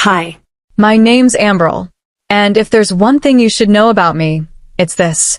Hi. My name's Amberle, and if there's one thing you should know about me, it's this.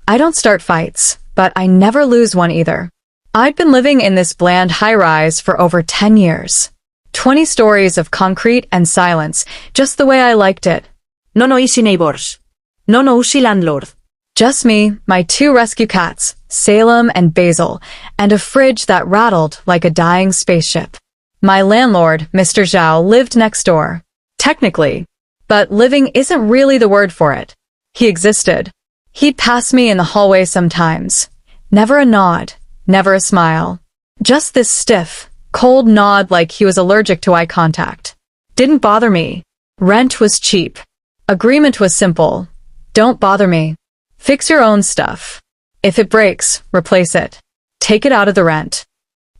I don't start fights, but I never lose one either. I'd been living in this bland high-rise for over 10 years. 20 stories of concrete and silence, just the way I liked it. No easy neighbors. No easy landlord. Just me, my 2 rescue cats, Salem and Basil, and a fridge that rattled like a dying spaceship. My landlord, Mr. Zhao, lived next door. Technically. But living isn't really the word for it. He existed. He'd pass me in the hallway sometimes. Never a nod, never a smile. Just this stiff, cold nod like he was allergic to eye contact. Didn't bother me. Rent was cheap. Agreement was simple. Don't bother me. Fix your own stuff. If it breaks, replace it. Take it out of the rent.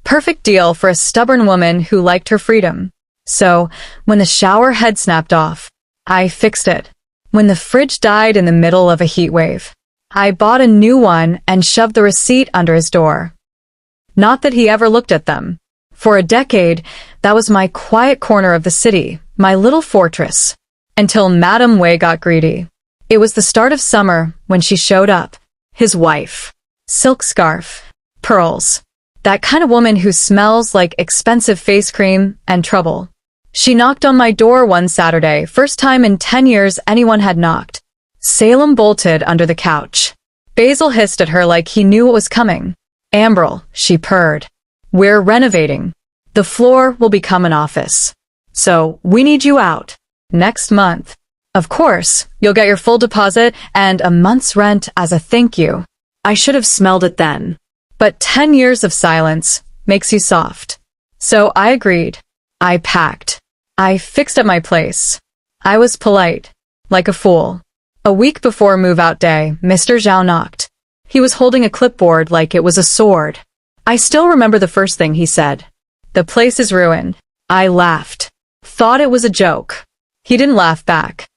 Perfect deal for a stubborn woman who liked her freedom. So, when the shower head snapped off, I fixed it. When the fridge died in the middle of a heat wave, I bought a new one and shoved the receipt under his door. Not that he ever looked at them. For a decade, that was my quiet corner of the city, my little fortress. Until Madame Wei got greedy. It was the start of summer when she showed up. His wife. Silk scarf. Pearls. That kind of woman who smells like expensive face cream and trouble. She knocked on my door one Saturday, first time in 10 years anyone had knocked. Salem bolted under the couch. Basil hissed at her like he knew what was coming. Amberle, she purred. We're renovating. The floor will become an office. So, we need you out. Next month. Of course, you'll get your full deposit and a month's rent as a thank you. I should have smelled it then. But 10 years of silence makes you soft. So I agreed. I packed. I fixed up my place. I was polite. Like a fool. A week before move-out day, Mr. Zhao knocked. He was holding a clipboard like it was a sword. I still remember the first thing he said. The place is ruined. I laughed. Thought it was a joke. He didn't laugh back.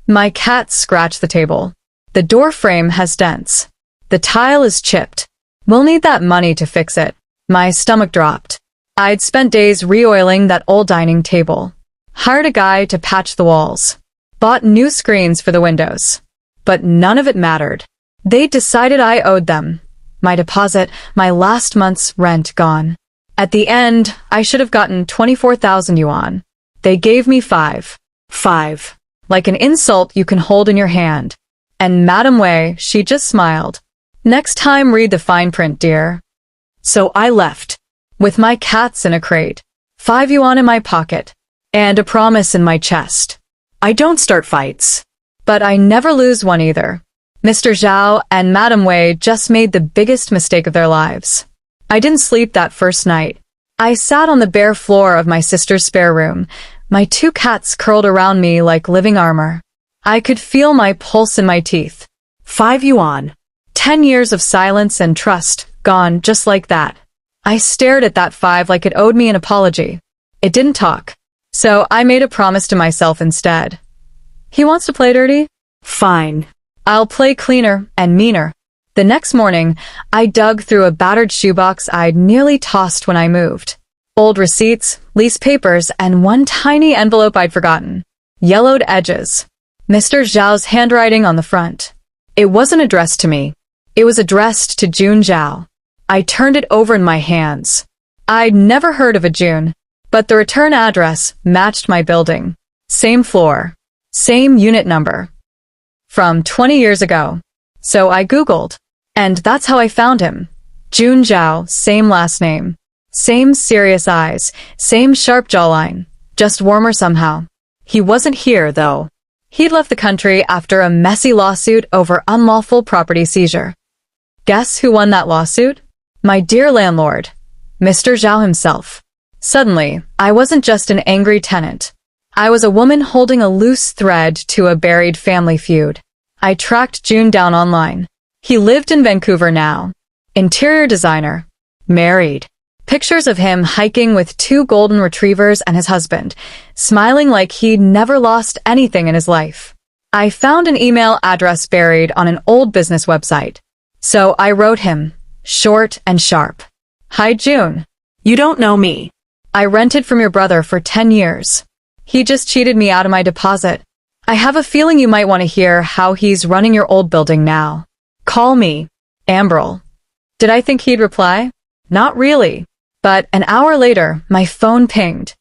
My cat scratched the table. The door frame has dents. The tile is chipped. We'll need that money to fix it. My stomach dropped. I'd spent days re-oiling that old dining table. Hired a guy to patch the walls. Bought new screens for the windows. But none of it mattered. They decided I owed them. My deposit, my last month's rent gone. At the end, I should have gotten 24,000 yuan. They gave me 5. 5. Like an insult you can hold in your hand. And Madame Wei, she just smiled. Next time read the fine print, dear. So I left. With my cats in a crate. 5 yuan in my pocket. And a promise in my chest. I don't start fights. But I never lose one either. Mr. Zhao and Madame Wei just made the biggest mistake of their lives. I didn't sleep that first night. I sat on the bare floor of my sister's spare room. My 2 cats curled around me like living armor. I could feel my pulse in my teeth. 5 yuan. 10 years of silence and trust, gone just like that. I stared at that 5 like it owed me an apology. It didn't talk. So I made a promise to myself instead. He wants to play dirty? Fine. I'll play cleaner and meaner. The next morning, I dug through a battered shoebox I'd nearly tossed when I moved. Old receipts, lease papers, and one tiny envelope I'd forgotten. Yellowed edges. Mr. Zhao's handwriting on the front. It wasn't addressed to me. It was addressed to June Zhao. I turned it over in my hands. I'd never heard of a June, but the return address matched my building. Same floor. Same unit number. From 20 years ago. So I Googled. And that's how I found him. June Zhao, same last name. Same serious eyes, same sharp jawline. Just warmer somehow. He wasn't here, though. He'd left the country after a messy lawsuit over unlawful property seizure. Guess who won that lawsuit? My dear landlord. Mr. Zhao himself. Suddenly, I wasn't just an angry tenant. I was a woman holding a loose thread to a buried family feud. I tracked June down online. He lived in Vancouver now. Interior designer. Married. Pictures of him hiking with 2 golden retrievers and his husband, smiling like he'd never lost anything in his life. I found an email address buried on an old business website. So I wrote him, short and sharp. Hi June. You don't know me. I rented from your brother for 10 years. He just cheated me out of my deposit. I have a feeling you might want to hear how he's running your old building now. Call me, Amberle. Did I think he'd reply? Not really. But an hour later, my phone pinged.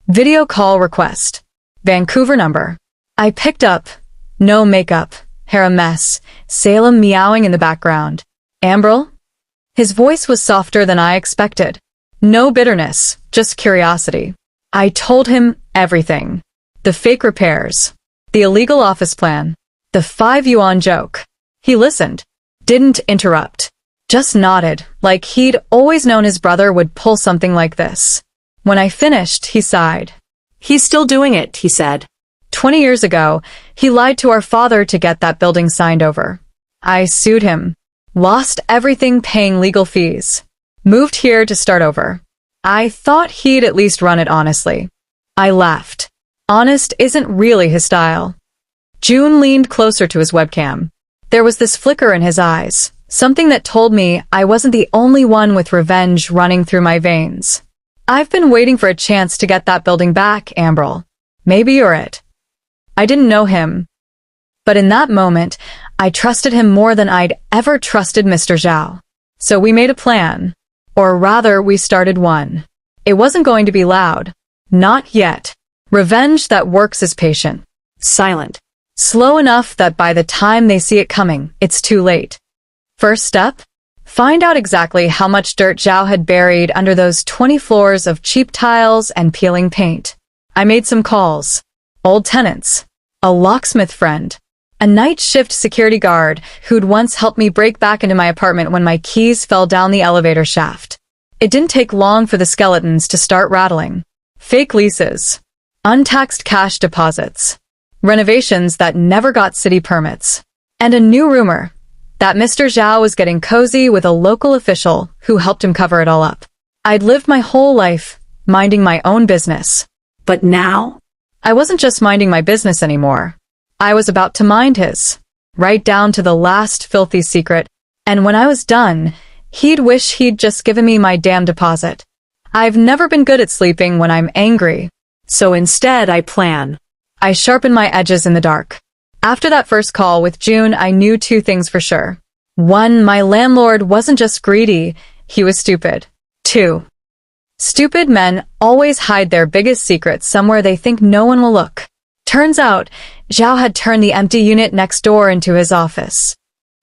Video call request. Vancouver number. I picked up. No makeup. Hair a mess. Salem meowing in the background. Amberle? His voice was softer than I expected. No bitterness, just curiosity. I told him everything. The fake repairs. The illegal office plan. The 5 yuan joke. He listened. Didn't interrupt. Just nodded, like he'd always known his brother would pull something like this. When I finished, he sighed. He's still doing it, he said. 20 years ago, he lied to our father to get that building signed over. I sued him. Lost everything paying legal fees. Moved here to start over. I thought he'd at least run it honestly. I laughed. Honest isn't really his style. June leaned closer to his webcam. There was this flicker in his eyes, something that told me I wasn't the only one with revenge running through my veins. I've been waiting for a chance to get that building back, Amberle. Maybe you're it. I didn't know him. But in that moment, I trusted him more than I'd ever trusted Mr. Zhao. So we made a plan. Or rather, we started one. It wasn't going to be loud. Not yet. Revenge that works is patient. Silent. Slow enough that by the time they see it coming, it's too late. First step? Find out exactly how much dirt Zhao had buried under those 20 floors of cheap tiles and peeling paint. I made some calls. Old tenants. A locksmith friend. A night shift security guard who'd once helped me break back into my apartment when my keys fell down the elevator shaft. It didn't take long for the skeletons to start rattling. Fake leases. Untaxed cash deposits. Renovations that never got city permits. And a new rumor that Mr. Zhao was getting cozy with a local official who helped him cover it all up. I'd lived my whole life minding my own business. But now? I wasn't just minding my business anymore. I was about to mind his, right down to the last filthy secret, and when I was done, he'd wish he'd just given me my damn deposit. I've never been good at sleeping when I'm angry, so instead I plan. I sharpen my edges in the dark. After that first call with June, I knew 2 things for sure. 1, my landlord wasn't just greedy, he was stupid. 2, stupid men always hide their biggest secrets somewhere they think no one will look. Turns out, Zhao had turned the empty unit next door into his office.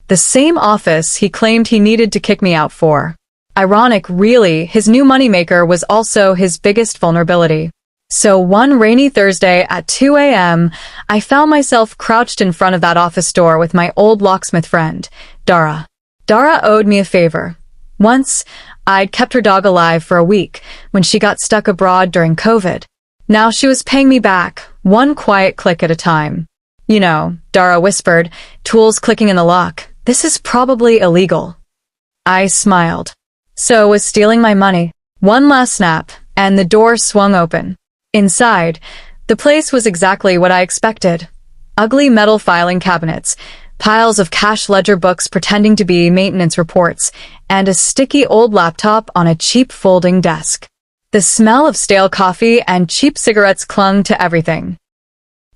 The same office he claimed he needed to kick me out for. Ironic, really, his new moneymaker was also his biggest vulnerability. So one rainy Thursday at 2 a.m., I found myself crouched in front of that office door with my old locksmith friend, Dara. Dara owed me a favor. Once, I'd kept her dog alive for a week when she got stuck abroad during COVID. Now she was paying me back, one quiet click at a time. You know, Dara whispered, tools clicking in the lock. This is probably illegal. I smiled. So was stealing my money. One last snap, and the door swung open. Inside, the place was exactly what I expected. Ugly metal filing cabinets, piles of cash ledger books pretending to be maintenance reports, and a sticky old laptop on a cheap folding desk. The smell of stale coffee and cheap cigarettes clung to everything.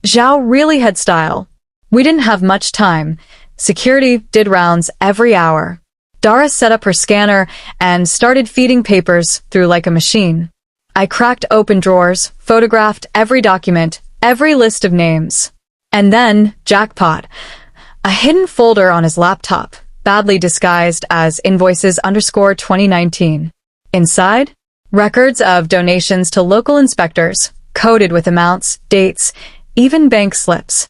Zhao really had style. We didn't have much time. Security did rounds every hour. Dara set up her scanner and started feeding papers through like a machine. I cracked open drawers, photographed every document, every list of names. And then, jackpot, a hidden folder on his laptop, badly disguised as invoices_2019. Inside, records of donations to local inspectors, coded with amounts, dates, even bank slips.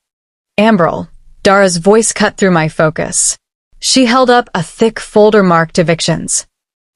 Amberle. Dara's voice cut through my focus. She held up a thick folder marked evictions.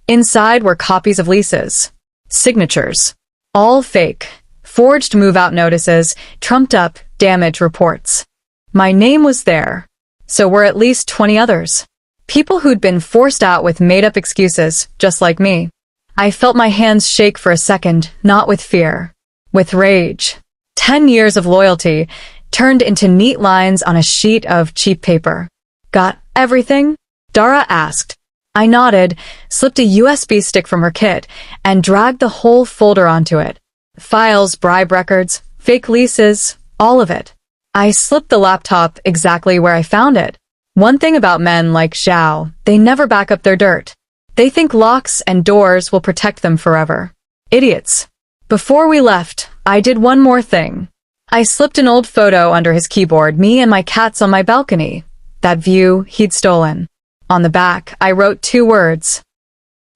Inside were copies of leases. Signatures. All fake. Forged move-out notices, trumped-up damage reports. My name was there. So were at least 20 others. People who'd been forced out with made-up excuses, just like me. I felt my hands shake for a second, not with fear. With rage. 10 years of loyalty turned into neat lines on a sheet of cheap paper. Got everything? Dara asked. I nodded, slipped a USB stick from her kit, and dragged the whole folder onto it. Files, bribe records, Fake leases, all of it. I slipped the laptop exactly where I found it. One thing about men like Zhao, they never back up their dirt. They think locks and doors will protect them forever. Idiots. Before we left, I did one more thing. I slipped an old photo under his keyboard, me and my cats on my balcony. That view he'd stolen. On the back, I wrote 2 words.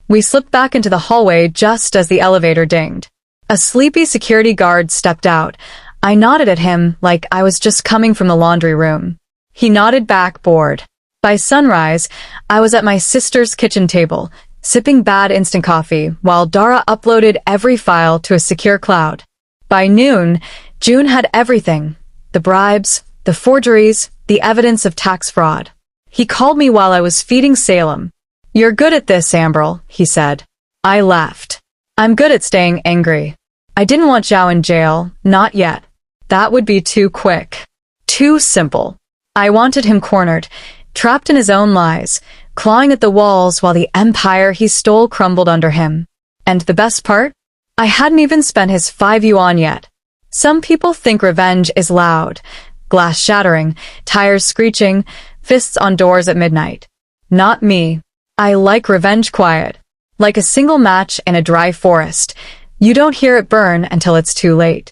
We slipped back into the hallway just as the elevator dinged. A sleepy security guard stepped out. I nodded at him like I was just coming from the laundry room. He nodded back, bored. By sunrise, I was at my sister's kitchen table, sipping bad instant coffee while Dara uploaded every file to a secure cloud. By noon, June had everything. The bribes, the forgeries, the evidence of tax fraud. He called me while I was feeding Salem. "You're good at this, Amberle," he said. I laughed. "I'm good at staying angry." I didn't want Zhao in jail, not yet. That would be too quick. Too simple. I wanted him cornered, trapped in his own lies, clawing at the walls while the empire he stole crumbled under him. And the best part? I hadn't even spent his 5 yuan yet. Some people think revenge is loud. Glass shattering, tires screeching, fists on doors at midnight. Not me. I like revenge quiet. Like a single match in a dry forest. You don't hear it burn until it's too late.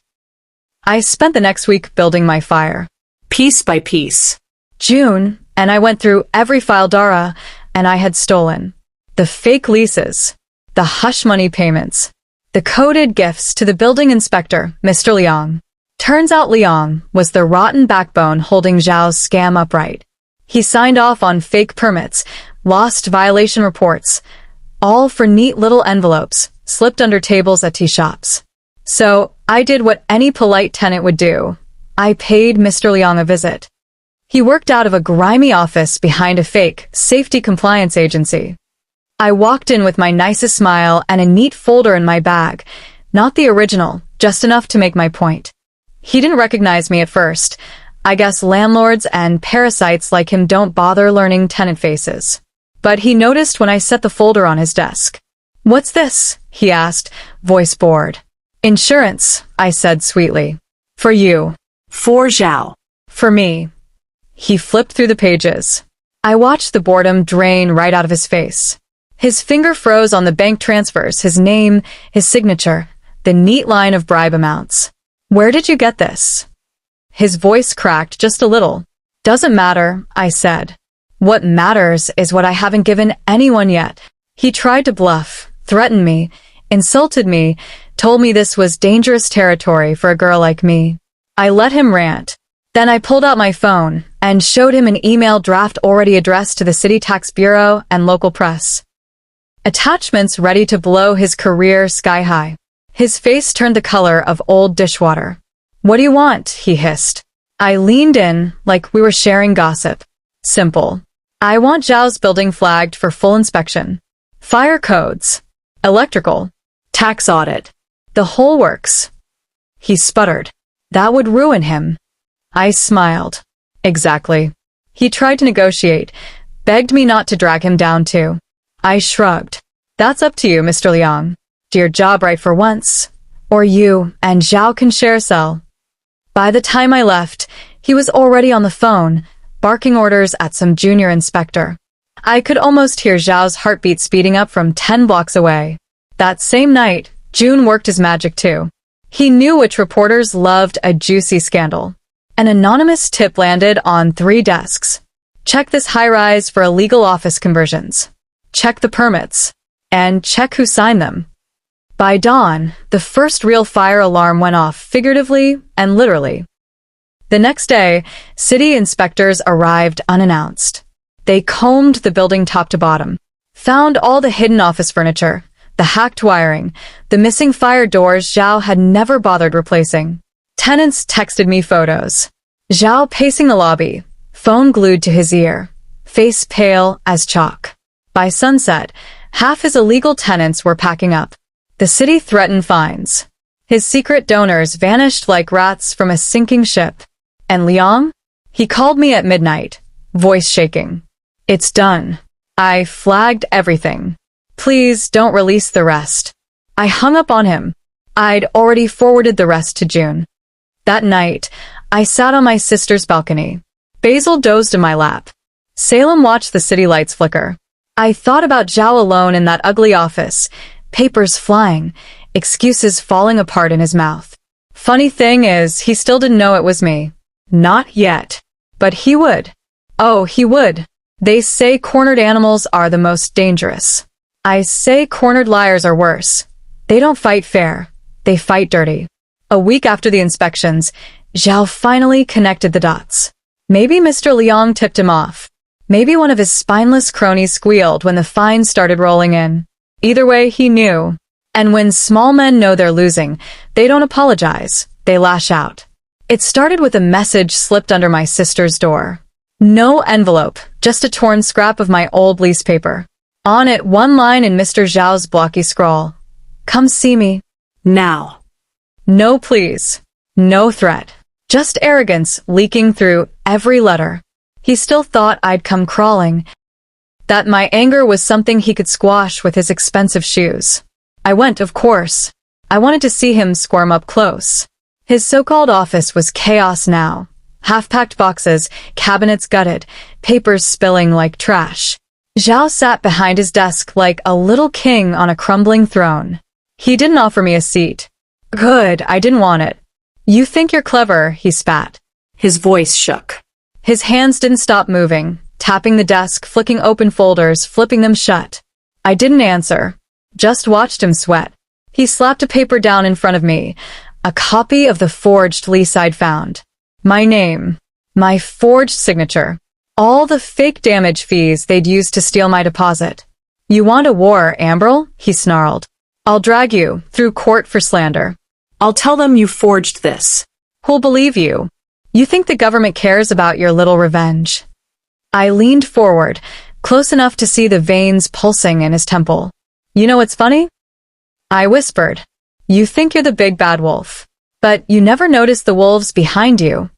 I spent the next week building my fire. Piece by piece. June, and I went through every file Dara and I had stolen. The fake leases. The hush money payments. The coded gifts to the building inspector, Mr. Liang. Turns out Liang was the rotten backbone holding Zhao's scam upright. He signed off on fake permits, lost violation reports, all for neat little envelopes, slipped under tables at tea shops. So, I did what any polite tenant would do. I paid Mr. Liang a visit. He worked out of a grimy office behind a fake safety compliance agency. I walked in with my nicest smile and a neat folder in my bag. Not the original, just enough to make my point. He didn't recognize me at first. I guess landlords and parasites like him don't bother learning tenant faces. But he noticed when I set the folder on his desk. "What's this?" he asked, voice bored. "Insurance," I said sweetly. "For you." For Zhao. "For me." He flipped through the pages. I watched the boredom drain right out of his face. His finger froze on the bank transfers, his name, his signature, the neat line of bribe amounts. "Where did you get this?" His voice cracked just a little. "Doesn't matter," I said. "What matters is what I haven't given anyone yet." He tried to bluff, threatened me, insulted me, told me this was dangerous territory for a girl like me. I let him rant. Then I pulled out my phone and showed him an email draft already addressed to the city tax bureau and local press. Attachments ready to blow his career sky high. His face turned the color of old dishwater. "What do you want?" he hissed. I leaned in like we were sharing gossip. Simple. I want Zhao's building flagged for full inspection. Fire codes. Electrical. Tax audit. The whole works. He sputtered. That would ruin him. I smiled. Exactly. He tried to negotiate, begged me not to drag him down too. I shrugged. That's up to you, Mr. Liang. Do your job right for once, or you and Zhao can share a cell. By the time I left, he was already on the phone, barking orders at some junior inspector. I could almost hear Zhao's heartbeat speeding up from 10 blocks away. That same night, June worked his magic too. He knew which reporters loved a juicy scandal. An anonymous tip landed on 3 desks. Check this high-rise for illegal office conversions. Check the permits. And check who signed them. By dawn, the first real fire alarm went off figuratively and literally. The next day, city inspectors arrived unannounced. They combed the building top to bottom, found all the hidden office furniture, the hacked wiring, the missing fire doors Zhao had never bothered replacing. Tenants texted me photos. Zhao pacing the lobby, phone glued to his ear, face pale as chalk. By sunset, half his illegal tenants were packing up. The city threatened fines. His secret donors vanished like rats from a sinking ship. And Liang? He called me at midnight, voice shaking. It's done. I flagged everything. Please don't release the rest. I hung up on him. I'd already forwarded the rest to June. That night, I sat on my sister's balcony. Basil dozed in my lap. Salem watched the city lights flicker. I thought about Zhao alone in that ugly office, papers flying, excuses falling apart in his mouth. Funny thing is, he still didn't know it was me. Not yet. But he would. Oh, he would. They say cornered animals are the most dangerous. I say cornered liars are worse. They don't fight fair. They fight dirty. A week after the inspections, Zhao finally connected the dots. Maybe Mr. Liang tipped him off. Maybe one of his spineless cronies squealed when the fines started rolling in. Either way, he knew. And when small men know they're losing, they don't apologize. They lash out. It started with a message slipped under my sister's door. No envelope, just a torn scrap of my old lease paper. On it, one line in Mr. Zhao's blocky scrawl. Come see me. Now. No please. No threat. Just arrogance leaking through every letter. He still thought I'd come crawling. That my anger was something he could squash with his expensive shoes. I went, of course. I wanted to see him squirm up close. His so-called office was chaos now. Half-packed boxes, cabinets gutted, papers spilling like trash. Zhao sat behind his desk like a little king on a crumbling throne. He didn't offer me a seat. Good, I didn't want it. You think you're clever, he spat. His voice shook. His hands didn't stop moving, tapping the desk, flicking open folders, flipping them shut. I didn't answer, just watched him sweat. He slapped a paper down in front of me, a copy of the forged lease I'd found. My name, my forged signature, all the fake damage fees they'd used to steal my deposit. You want a war, Amberle? He snarled. I'll drag you through court for slander. I'll tell them you forged this. Who'll believe you? You think the government cares about your little revenge? I leaned forward, close enough to see the veins pulsing in his temple. You know what's funny? I whispered. You think you're the big bad wolf, but you never notice the wolves behind you.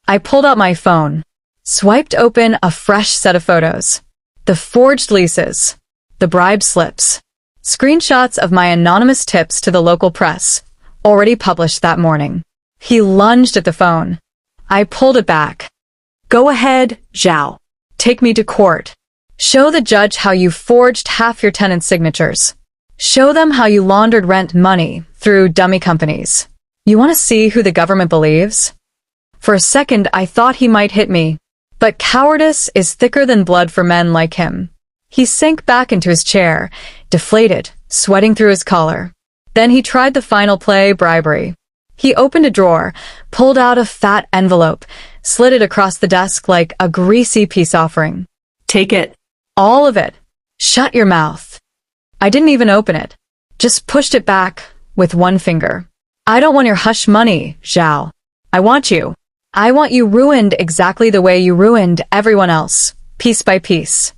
I pulled out my phone, swiped open a fresh set of photos. The forged leases, the bribe slips, screenshots of my anonymous tips to the local press, already published that morning. He lunged at the phone. I pulled it back. Go ahead, Zhao. Take me to court. Show the judge how you forged half your tenants' signatures. Show them how you laundered rent money through dummy companies. You want to see who the government believes? For a second, I thought he might hit me. But cowardice is thicker than blood for men like him. He sank back into his chair, deflated, sweating through his collar. Then he tried the final play, bribery. He opened a drawer, pulled out a fat envelope, slid it across the desk like a greasy peace offering. Take it. All of it. Shut your mouth. I didn't even open it. Just pushed it back with one finger. I don't want your hush money, Zhao. I want you. I want you ruined exactly the way you ruined everyone else, piece by piece.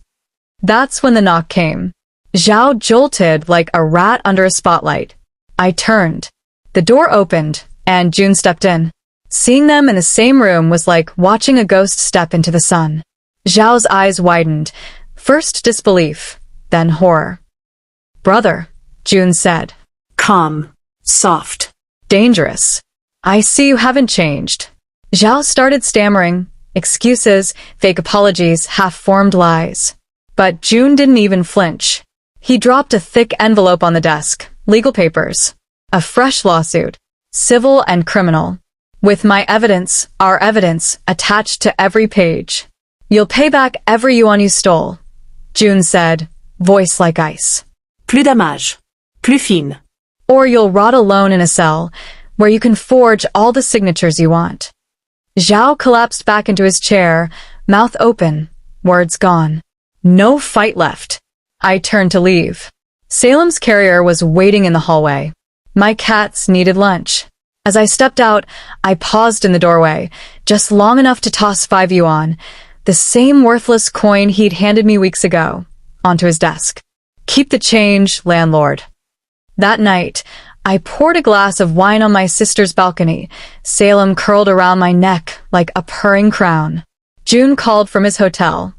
That's when the knock came. Zhao jolted like a rat under a spotlight. I turned. The door opened, and June stepped in. Seeing them in the same room was like watching a ghost step into the sun. Zhao's eyes widened, first disbelief, then horror. Brother, June said. Calm. Soft. Dangerous. I see you haven't changed. Zhao started stammering, excuses, fake apologies, half-formed lies. But June didn't even flinch. He dropped a thick envelope on the desk, legal papers, a fresh lawsuit, civil and criminal, with my evidence, our evidence, attached to every page. You'll pay back every yuan you stole, June said, voice like ice. Plus damage. Plus fine. Or you'll rot alone in a cell, where you can forge all the signatures you want. Zhao collapsed back into his chair, mouth open, words gone. No fight left. I turned to leave. Salem's carrier was waiting in the hallway. My cats needed lunch. As I stepped out, I paused in the doorway, just long enough to toss 5 yuan, the same worthless coin he'd handed me weeks ago, onto his desk. Keep the change, landlord. That night, I poured a glass of wine on my sister's balcony, Salem curled around my neck like a purring crown. June called from his hotel.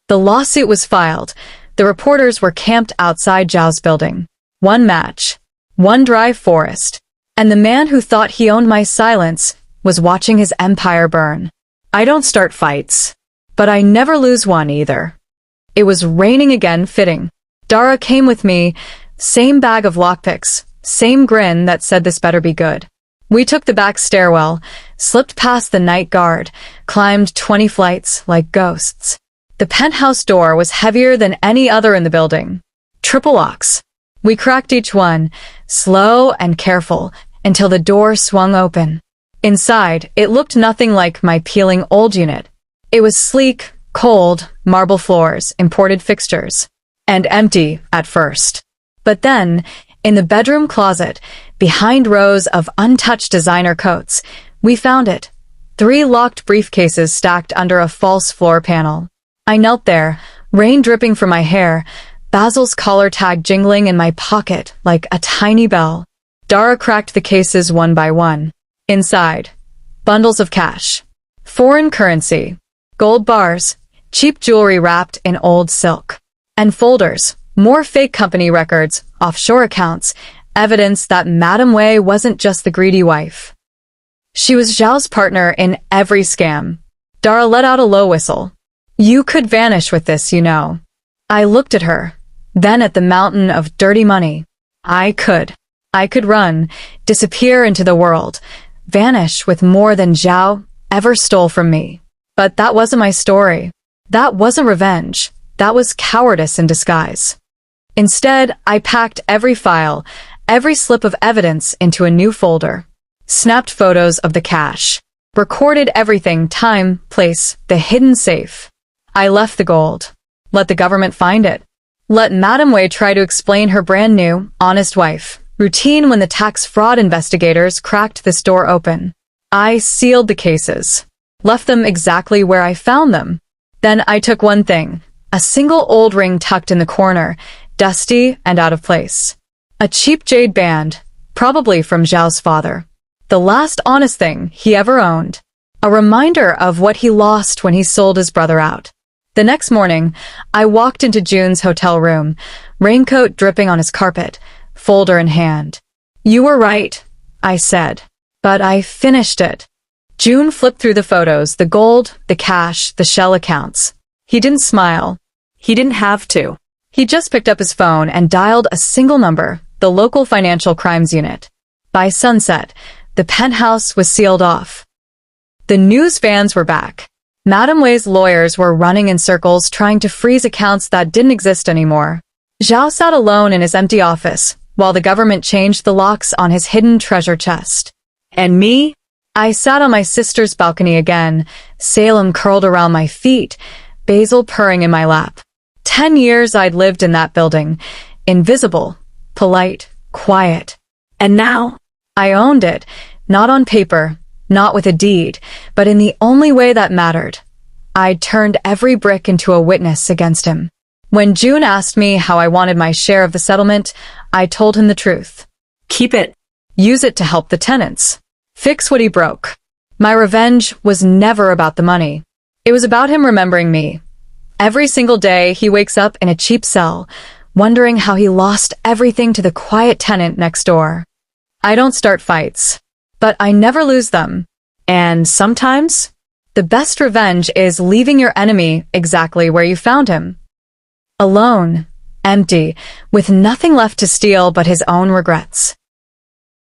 The lawsuit was filed. The reporters were camped outside Zhao's building. One match. One dry forest. And the man who thought he owned my silence was watching his empire burn. I don't start fights, but I never lose one either. It was raining again, fitting. Dara came with me, same bag of lockpicks, same grin that said this better be good. We took the back stairwell, slipped past the night guard, climbed 20 flights like ghosts. The penthouse door was heavier than any other in the building. Triple locks. We cracked each one, slow and careful, until the door swung open. Inside, it looked nothing like my peeling old unit. It was sleek, cold, marble floors, imported fixtures, and empty at first. But then, in the bedroom closet, behind rows of untouched designer coats, we found it. 3 locked briefcases stacked under a false floor panel. I knelt there, rain dripping from my hair, Basil's collar tag jingling in my pocket like a tiny bell. Dara cracked the cases one by one. Inside, bundles of cash, foreign currency, gold bars, cheap jewelry wrapped in old silk, and folders, more fake company records, offshore accounts, evidence that Madame Wei wasn't just the greedy wife. She was Zhao's partner in every scam. Dara let out a low whistle. You could vanish with this, you know. I looked at her, then at the mountain of dirty money. I could run, disappear into the world, vanish with more than Zhao ever stole from me. But that wasn't my story. That wasn't revenge. That was cowardice in disguise. Instead, I packed every file, every slip of evidence into a new folder, snapped photos of the cash, recorded everything, time, place, the hidden safe. I left the gold. Let the government find it. Let Madame Wei try to explain her brand new, honest wife. Routine when the tax fraud investigators cracked this door open. I sealed the cases, left them exactly where I found them. Then I took one thing, a single old ring tucked in the corner, dusty and out of place. A cheap jade band, probably from Zhao's father. The last honest thing he ever owned. A reminder of what he lost when he sold his brother out. The next morning, I walked into June's hotel room, raincoat dripping on his carpet, folder in hand. You were right, I said. But I finished it. June flipped through the photos, the gold, the cash, the shell accounts. He didn't smile. He didn't have to. He just picked up his phone and dialed a single number, the local financial crimes unit. By sunset, the penthouse was sealed off. The news vans were back. Madame Wei's lawyers were running in circles trying to freeze accounts that didn't exist anymore. Zhao sat alone in his empty office, while the government changed the locks on his hidden treasure chest. And me? I sat on my sister's balcony again, Salem curled around my feet, Basil purring in my lap. 10 years I'd lived in that building, invisible, polite, quiet. And now, I owned it, not on paper, not with a deed, but in the only way that mattered. I'd turned every brick into a witness against him. When June asked me how I wanted my share of the settlement, I told him the truth. Keep it. Use it to help the tenants. Fix what he broke. My revenge was never about the money. It was about him remembering me. Every single day he wakes up in a cheap cell, wondering how he lost everything to the quiet tenant next door. I don't start fights, but I never lose them. And sometimes, the best revenge is leaving your enemy exactly where you found him. Alone, empty, with nothing left to steal but his own regrets.